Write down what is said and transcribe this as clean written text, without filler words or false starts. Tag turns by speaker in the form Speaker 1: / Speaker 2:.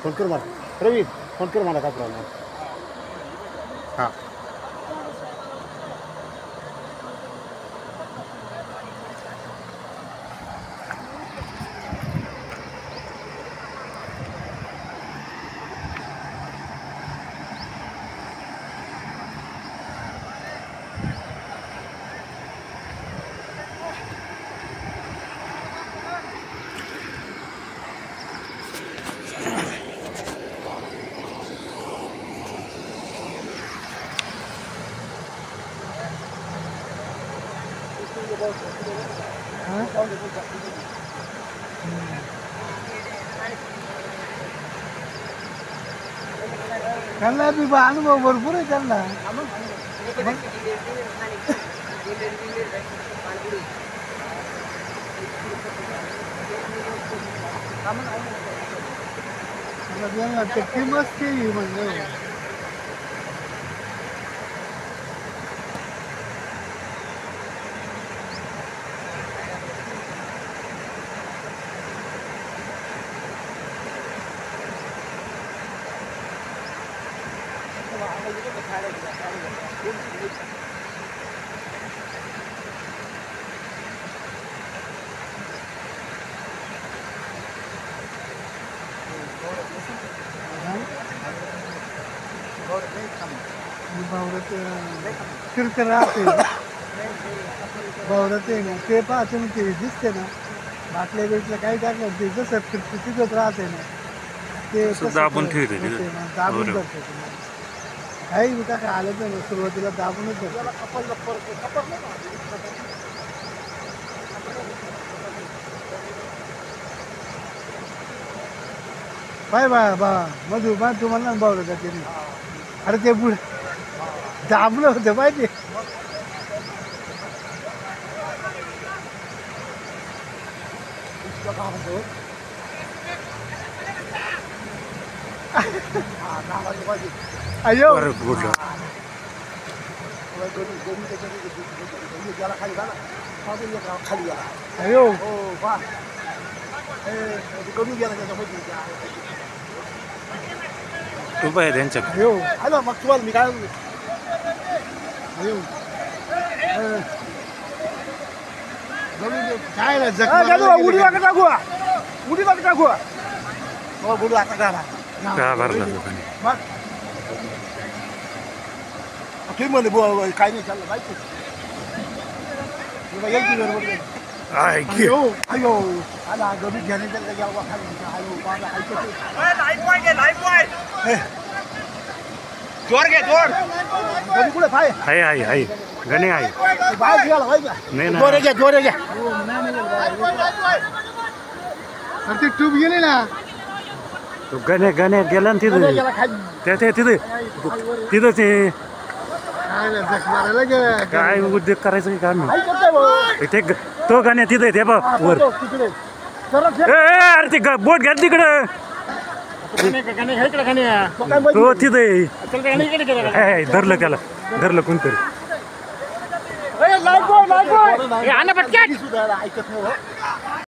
Speaker 1: phone कर मला रवी phone कर मला काय प्रॉब्लेम हां
Speaker 2: त्यांना बी अनुभव भरपूर आहे त्यांना टीमच केली म्हणजे किरकिर राहते भावरते ना ते पाहते ना ते दिसते ना बाटल्या बिटल्या काही टाकलं ते जसं फिरते तिथंच राहते ना ते
Speaker 3: दाबून ठेवते
Speaker 2: दाबून करते काही बी टाका आलं तर सुरुवातीला दाबूनच बाय बाय बा मधू बा तुम्हाला भावलं का ते अरे ते पुढे दाबलं होतं पाहिजे अयो अयो
Speaker 3: उभा आहे त्यांच्या
Speaker 1: अयो आलो मग तुम्हाला मी काय अयो काय ना उडी नका टाकू उडी नका टाकू हो बोलू आता गाडा
Speaker 3: का भरला लोकांनी
Speaker 1: तुम्ही म्हणे काय नाही चाललं माहिती अयो अयो आला गरीब घेण्याच्या जागा खाली जोर घे जोर गरीब कुठे पाय
Speaker 3: आहे आहे आहे गणे आहे
Speaker 1: बाहेर गेला
Speaker 3: नाही ना
Speaker 1: जोरे घ्या जोरे घ्या
Speaker 2: ती ट्यूब गेली ना
Speaker 3: तो गणे गणे गेला ना तिथं त्या तिथे तिथं ते काय उद्योग करायचं काम ते तो गाण्या तिथे ते बघ वर अरे ते बोट घ्या तिकडं तो तिथे धरलं त्याला धरलं कोणतरी
Speaker 1: ऐकत नाही